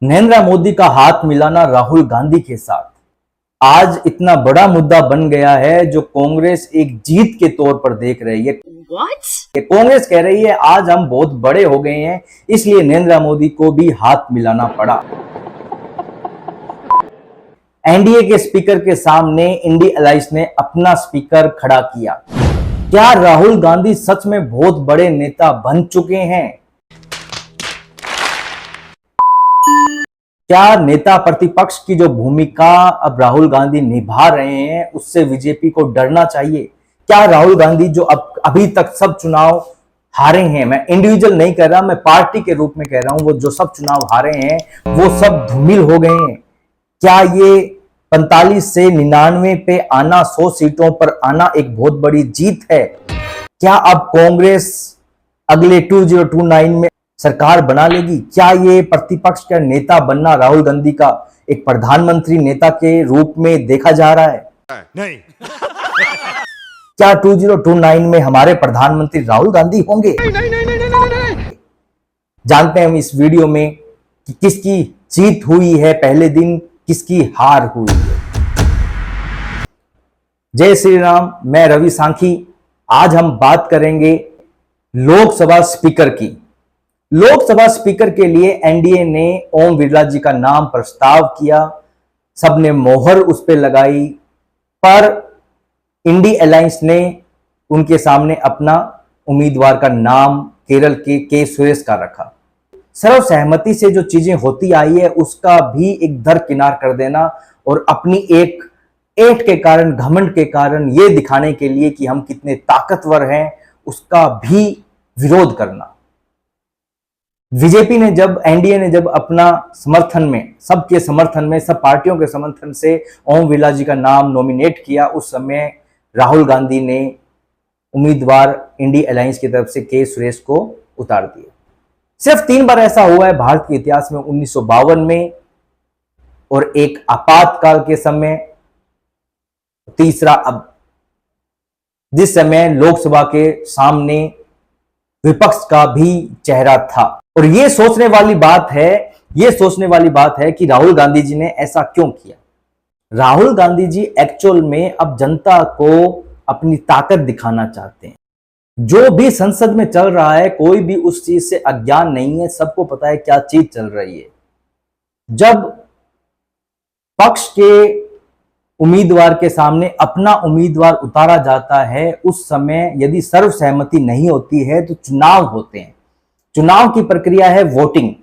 नरेंद्र मोदी का हाथ मिलाना राहुल गांधी के साथ आज इतना बड़ा मुद्दा बन गया है जो कांग्रेस एक जीत के तौर पर देख रही है। कांग्रेस कह रही है आज हम बहुत बड़े हो गए हैं, इसलिए नरेंद्र मोदी को भी हाथ मिलाना पड़ा। एनडीए के स्पीकर के सामने इंडी अलायंस ने अपना स्पीकर खड़ा किया। क्या राहुल गांधी सच में बहुत बड़े नेता बन चुके हैं? क्या नेता प्रतिपक्ष की जो भूमिका अब राहुल गांधी निभा रहे हैं उससे बीजेपी को डरना चाहिए? क्या राहुल गांधी जो अब अभी तक सब चुनाव हारे हैं, मैं इंडिविजुअल नहीं कह रहा, मैं पार्टी के रूप में कह रहा हूं, वो जो सब चुनाव हारे हैं वो सब धूमिल हो गए हैं? क्या ये 45 से 99 पे आना, 100 सीटों पर आना एक बहुत बड़ी जीत है? क्या अब कांग्रेस अगले 2029 में सरकार बना लेगी? क्या ये प्रतिपक्ष का नेता बनना राहुल गांधी का एक प्रधानमंत्री नेता के रूप में देखा जा रहा है? नहीं। क्या 2029 में हमारे प्रधानमंत्री राहुल गांधी होंगे? नहीं। जानते हैं हम इस वीडियो में कि किसकी जीत हुई है पहले दिन, किसकी हार हुई है। जय श्री राम, मैं रवि सांखी। आज हम बात करेंगे लोकसभा स्पीकर की। लोकसभा स्पीकर के लिए एनडीए ने ओम बिरला जी का नाम प्रस्ताव किया, सबने मोहर उस पर लगाई, पर इंडी अलायंस ने उनके सामने अपना उम्मीदवार का नाम केरल के के सुरेश का रखा। सर्वसहमति से जो चीजें होती आई है उसका भी एक दरकिनार कर देना और अपनी एक ऐठ के कारण, घमंड के कारण, ये दिखाने के लिए कि हम कितने ताकतवर हैं, उसका भी विरोध करना। बीजेपी ने जब, एनडीए ने जब अपना समर्थन में, सबके समर्थन में, सब पार्टियों के समर्थन से ओम बिरला जी का नाम नॉमिनेट किया, उस समय राहुल गांधी ने उम्मीदवार इंडी अलायंस की तरफ से के सुरेश को उतार दिया। सिर्फ 3 बार ऐसा हुआ है भारत के इतिहास में, 1952 में और एक आपातकाल के समय, तीसरा अब जिस समय लोकसभा के सामने विपक्ष का भी चेहरा था। और ये सोचने वाली बात है कि राहुल गांधी जी ने ऐसा क्यों किया। राहुल गांधी जी एक्चुअल में अब जनता को अपनी ताकत दिखाना चाहते हैं। जो भी संसद में चल रहा है, कोई भी उस चीज से अज्ञान नहीं है, सबको पता है क्या चीज चल रही है। जब पक्ष के उम्मीदवार के सामने अपना उम्मीदवार उतारा जाता है, उस समय यदि सर्वसहमति नहीं होती है तो चुनाव होते हैं। चुनाव की प्रक्रिया है वोटिंग।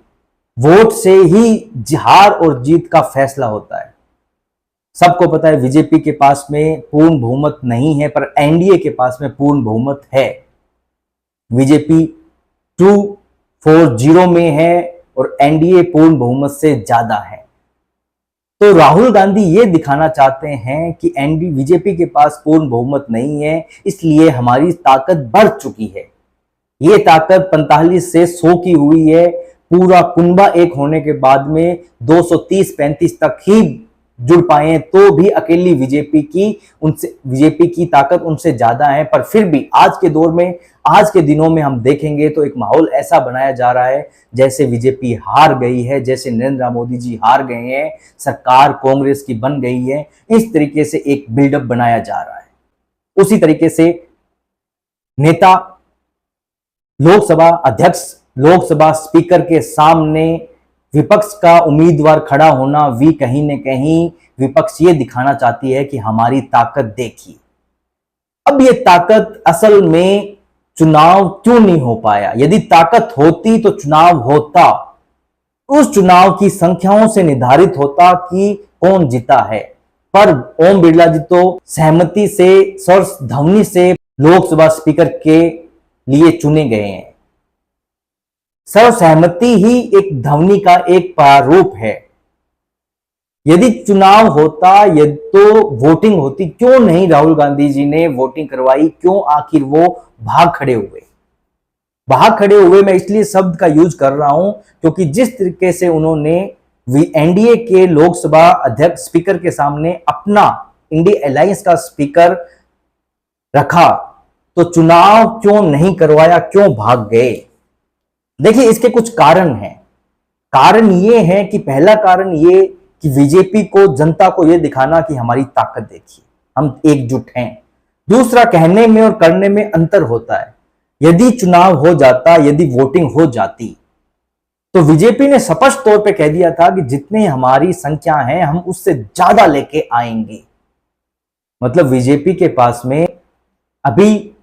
वोट से ही हार और जीत का फैसला होता है। सबको पता है बीजेपी के पास में पूर्ण बहुमत नहीं है, पर एनडीए के पास में पूर्ण बहुमत है। बीजेपी 240 में है और एनडीए पूर्ण बहुमत से ज्यादा है। तो राहुल गांधी ये दिखाना चाहते हैं कि एनडीए, बीजेपी के पास पूर्ण बहुमत नहीं है, इसलिए हमारी ताकत बढ़ चुकी है। ये ताकत 45 से 100 की हुई है। पूरा कुंबा एक होने के बाद में 230-35 तक ही जुड़ पाए, तो भी अकेली बीजेपी की ताकत उनसे ज्यादा है। पर फिर भी आज के दौर में, आज के दिनों में हम देखेंगे तो एक माहौल ऐसा बनाया जा रहा है जैसे बीजेपी हार गई है, जैसे नरेंद्र मोदी जी हार गए हैं, सरकार कांग्रेस की बन गई है। इस तरीके से एक बिल्डअप बनाया जा रहा है। उसी तरीके से नेता, लोकसभा अध्यक्ष, लोकसभा स्पीकर के सामने विपक्ष का उम्मीदवार खड़ा होना भी कहीं न कहीं विपक्ष ये दिखाना चाहती है कि हमारी ताकत देखिए। अब ये ताकत असल में चुनाव क्यों नहीं हो पाया? यदि ताकत होती तो चुनाव होता, उस चुनाव की संख्याओं से निर्धारित होता कि कौन जीता है। पर ओम बिरला जी तो सहमति से, सर्वध्वनि से लोकसभा स्पीकर के लिए चुने गए हैं। सर्वसहमति ही एक ध्वनि का एक प्रारूप है। यदि चुनाव होता, यदि तो वोटिंग होती, क्यों नहीं राहुल गांधी जी ने वोटिंग करवाई? क्यों आखिर वो भाग खड़े हुए? भाग खड़े हुए मैं इसलिए शब्द का यूज कर रहा हूं क्योंकि जिस तरीके से उन्होंने एनडीए के लोकसभा अध्यक्ष स्पीकर के सामने अपना इंडी अलायंस का स्पीकर रखा, तो चुनाव क्यों नहीं करवाया? क्यों भाग गए? देखिए, इसके कुछ कारण हैं। कारण ये है कि पहला कारण ये कि बीजेपी को, जनता को ये दिखाना कि हमारी ताकत देखिए, हम एकजुट हैं। दूसरा, कहने में और करने में अंतर होता है। यदि चुनाव हो जाता, यदि वोटिंग हो जाती, तो बीजेपी ने स्पष्ट तौर पे कह दिया था कि जितनी हमारी संख्या है हम उससे ज्यादा लेके आएंगे। मतलब बीजेपी के पास में अभी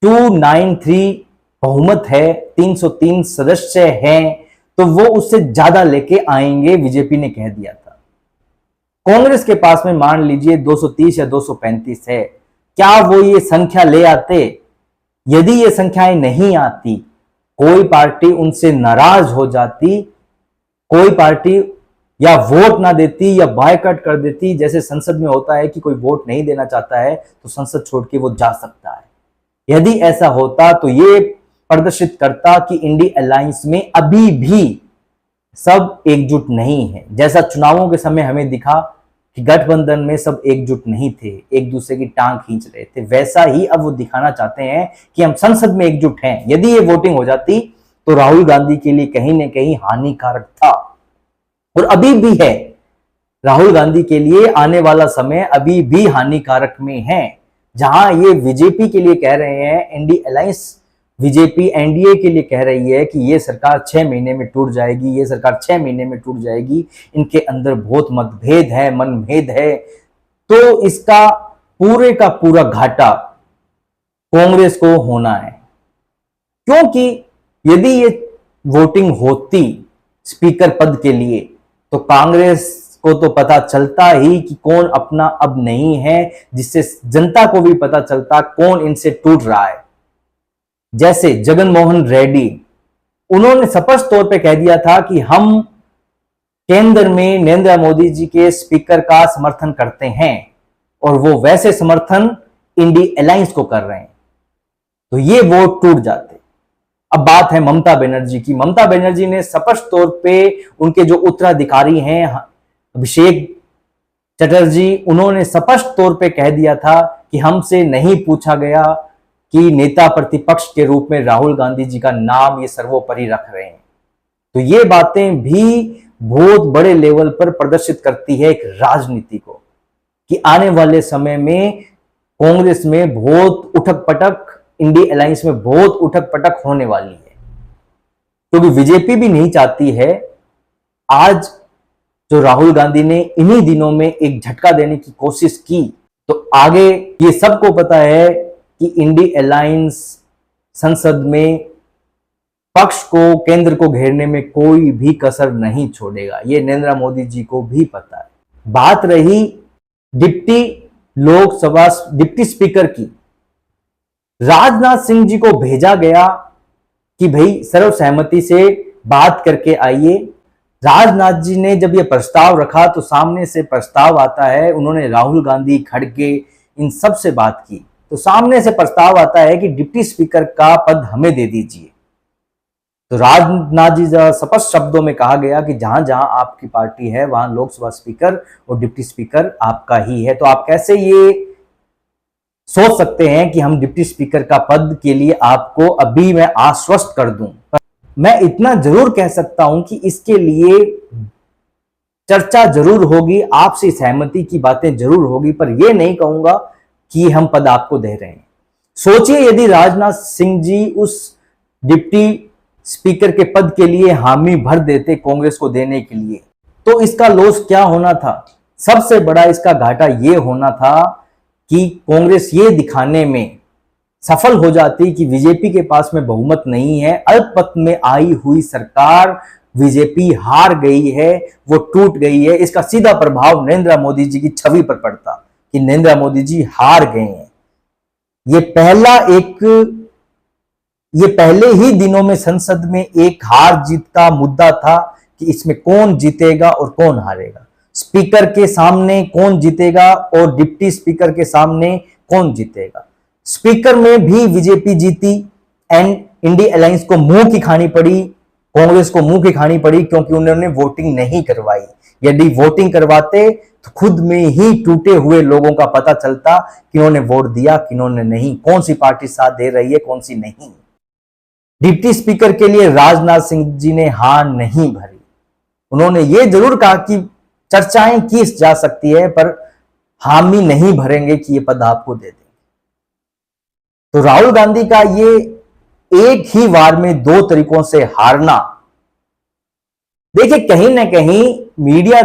293 बहुमत है, 303 सदस्य हैं, तो वो उससे ज्यादा लेके आएंगे, बीजेपी ने कह दिया था। कांग्रेस के पास में मान लीजिए 230 या 235 है, क्या वो ये संख्या ले आते? यदि ये संख्याएं नहीं आती, कोई पार्टी उनसे नाराज हो जाती, कोई पार्टी या वोट ना देती या बायकॉट कर देती, जैसे संसद में होता है कि कोई वोट नहीं देना चाहता है तो संसद छोड़ के वो जा सकता है। यदि ऐसा होता तो ये प्रदर्शित करता कि इंडी अलायंस में अभी भी सब एकजुट नहीं है। जैसा चुनावों के समय हमें दिखा कि गठबंधन में सब एकजुट नहीं थे, एक दूसरे की टांग खींच रहे थे, वैसा ही अब वो दिखाना चाहते हैं कि हम संसद में एकजुट हैं। यदि ये वोटिंग हो जाती तो राहुल गांधी के लिए कहीं ना कहीं हानिकारक था, और अभी भी है। राहुल गांधी के लिए आने वाला समय अभी भी हानिकारक में है। जहां ये बीजेपी के लिए कह रहे हैं, इंडी अलायंस बीजेपी एनडीए के लिए कह रही है कि ये सरकार 6 महीने में टूट जाएगी, ये सरकार 6 महीने में टूट जाएगी, इनके अंदर बहुत मतभेद है, मनभेद है, तो इसका पूरे का पूरा घाटा कांग्रेस को होना है। क्योंकि यदि ये वोटिंग होती स्पीकर पद के लिए तो कांग्रेस को तो पता चलता ही कि कौन अपना अब नहीं है, जिससे जनता को भी पता चलता कौन इनसे टूट रहा है। जैसे जगन मोहन रेड्डी, उन्होंने स्पष्ट तौर पे कह दिया था कि हम केंद्र में नरेंद्र मोदी जी के स्पीकर का समर्थन करते हैं, और वो वैसे समर्थन इंडी अलायंस को कर रहे हैं, तो ये वोट टूट जाते। अब बात है ममता बनर्जी की। ममता बनर्जी ने स्पष्ट तौर पे, उनके जो उत्तराधिकारी हैं अभिषेक चटर्जी, उन्होंने स्पष्ट तौर पे कह दिया था कि हमसे नहीं पूछा गया कि नेता प्रतिपक्ष के रूप में राहुल गांधी जी का नाम ये सर्वोपरि रख रहे हैं। तो ये बातें भी बहुत बड़े लेवल पर प्रदर्शित करती है एक राजनीति को, कि आने वाले समय में कांग्रेस में बहुत उठक पटक, इंडी अलायंस में बहुत उठक पटक होने वाली है। क्योंकि बीजेपी भी नहीं चाहती है। आज जो राहुल गांधी ने इन्हीं दिनों में एक झटका देने की कोशिश की, तो आगे ये सबको पता है कि इंडी अलायंस संसद में पक्ष को, केंद्र को घेरने में कोई भी कसर नहीं छोड़ेगा। ये नरेंद्र मोदी जी को भी पता है। बात रही डिप्टी स्पीकर की, राजनाथ सिंह जी को भेजा गया कि भाई सर्वसहमति से बात करके आइए। राजनाथ जी ने जब ये प्रस्ताव रखा तो सामने से प्रस्ताव आता है, उन्होंने राहुल गांधी, खड़गे, इन सब से बात की, तो सामने से प्रस्ताव आता है कि डिप्टी स्पीकर का पद हमें दे दीजिए। तो राजनाथ जी स्पष्ट शब्दों में कहा गया कि जहां जहां आपकी पार्टी है वहां लोकसभा स्पीकर और डिप्टी स्पीकर आपका ही है। तो आप कैसे ये सोच सकते हैं कि हम डिप्टी स्पीकर का पद के लिए आपको अभी मैं आश्वस्त कर दूं? मैं इतना जरूर कह सकता हूं कि इसके लिए चर्चा जरूर होगी, आपसी सहमति की बातें जरूर होगी, पर यह नहीं कहूंगा कि हम पद आपको दे रहे हैं। सोचिए यदि राजनाथ सिंह जी उस डिप्टी स्पीकर के पद के लिए हामी भर देते कांग्रेस को देने के लिए, तो इसका लॉस क्या होना था? सबसे बड़ा इसका घाटा यह होना था कि कांग्रेस ये दिखाने में सफल हो जाती कि बीजेपी के पास में बहुमत नहीं है, अल्पमत में आई हुई सरकार बीजेपी हार गई है, वो टूट गई है। इसका सीधा प्रभाव नरेंद्र मोदी जी की छवि पर पड़ता कि नरेंद्र मोदी जी हार गए हैं। ये पहले ही दिनों में संसद में एक हार जीत का मुद्दा था कि इसमें कौन जीतेगा और कौन हारेगा, स्पीकर के सामने कौन जीतेगा और डिप्टी स्पीकर के सामने कौन जीतेगा। स्पीकर में भी बीजेपी जीती एंड इंडी अलायंस को मुंह की खानी पड़ी, कांग्रेस को मुंह की खानी पड़ी, क्योंकि उन्होंने वोटिंग नहीं करवाई। यदि वोटिंग करवाते तो खुद में ही टूटे हुए लोगों का पता चलता किन्होंने वोट दिया, किन्होंने नहीं, कौन सी पार्टी साथ दे रही है, कौन सी नहीं। डिप्टी स्पीकर के लिए राजनाथ सिंह जी ने हार नहीं भरी। उन्होंने ये जरूर कहा कि चर्चाएं की जा सकती है पर हामी नहीं भरेंगे कि ये पद आपको दे देंगे। तो राहुल गांधी का ये एक ही वार में दो तरीकों से हारना, देखिए कहीं ना कहीं मीडिया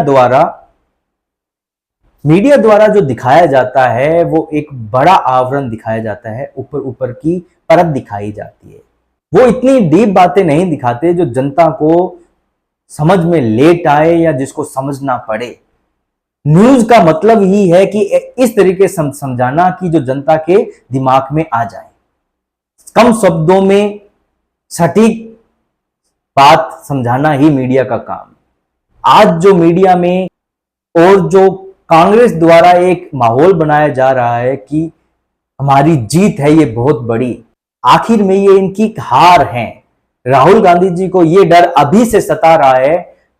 द्वारा जो दिखाया जाता है वो एक बड़ा आवरण दिखाया जाता है, ऊपर ऊपर की परत दिखाई जाती है। वो इतनी डीप बातें नहीं दिखाते जो जनता को समझ में लेट आए या जिसको समझना पड़े। न्यूज का मतलब ही है कि इस तरीके से समझाना कि जो जनता के दिमाग में आ जाए, कम शब्दों में सटीक बात समझाना ही मीडिया का काम। आज जो मीडिया में और जो कांग्रेस द्वारा एक माहौल बनाया जा रहा है कि हमारी जीत है ये बहुत बड़ी, आखिर में ये इनकी हार है। राहुल गांधी जी को ये डर अभी से सता रहा है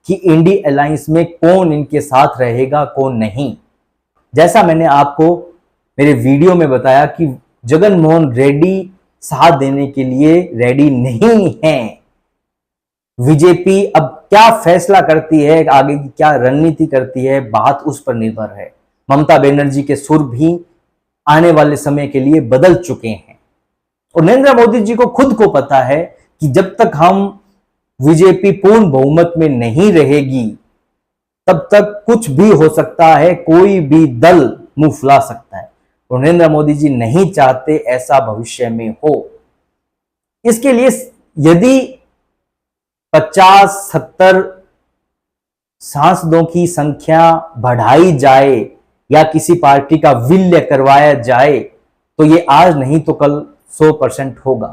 कि इंडी अलायंस में कौन इनके साथ रहेगा कौन नहीं। जैसा मैंने आपको मेरे वीडियो में बताया कि जगन मोहन रेड्डी साथ देने के लिए रेडी नहीं है। बीजेपी अब क्या फैसला करती है, आगे की क्या रणनीति करती है, बात उस पर निर्भर है। ममता बनर्जी के सुर भी आने वाले समय के लिए बदल चुके हैं और नरेंद्र मोदी जी को खुद को पता है कि जब तक हम बीजेपी पूर्ण बहुमत में नहीं रहेगी तब तक कुछ भी हो सकता है, कोई भी दल मुंह फुला सकता है और नरेंद्र मोदी जी नहीं चाहते ऐसा भविष्य में हो। इसके लिए यदि 50-70 सांसदों की संख्या बढ़ाई जाए या किसी पार्टी का विलय करवाया जाए तो ये आज नहीं तो कल 100% होगा,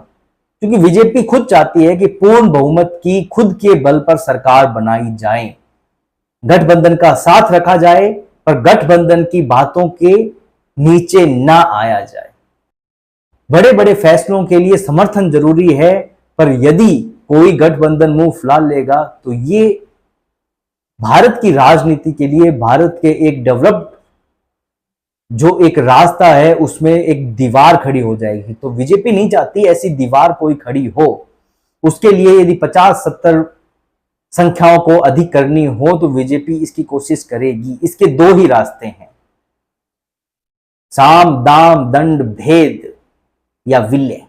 क्योंकि बीजेपी खुद चाहती है कि पूर्ण बहुमत की खुद के बल पर सरकार बनाई जाए, गठबंधन का साथ रखा जाए पर गठबंधन की बातों के नीचे ना आया जाए। बड़े बड़े फैसलों के लिए समर्थन जरूरी है पर यदि कोई गठबंधन मुंह फुला लेगा तो ये भारत की राजनीति के लिए, भारत के एक डेवलप्ड जो एक रास्ता है उसमें एक दीवार खड़ी हो जाएगी। तो बीजेपी नहीं चाहती ऐसी दीवार कोई खड़ी हो। उसके लिए यदि 50-70 संख्याओं को अधिक करनी हो तो बीजेपी इसकी कोशिश करेगी। इसके दो ही रास्ते हैं, साम दाम दंड भेद या विलय।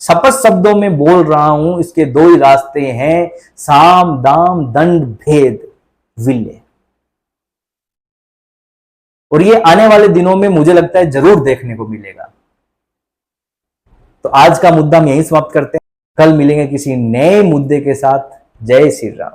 स्पष्ट शब्दों में बोल रहा हूं, इसके दो ही रास्ते हैं, साम दाम दंड भेद विलय। और ये आने वाले दिनों में मुझे लगता है जरूर देखने को मिलेगा। तो आज का मुद्दा हम यहीं समाप्त करते हैं, कल मिलेंगे किसी नए मुद्दे के साथ। जय श्री राम।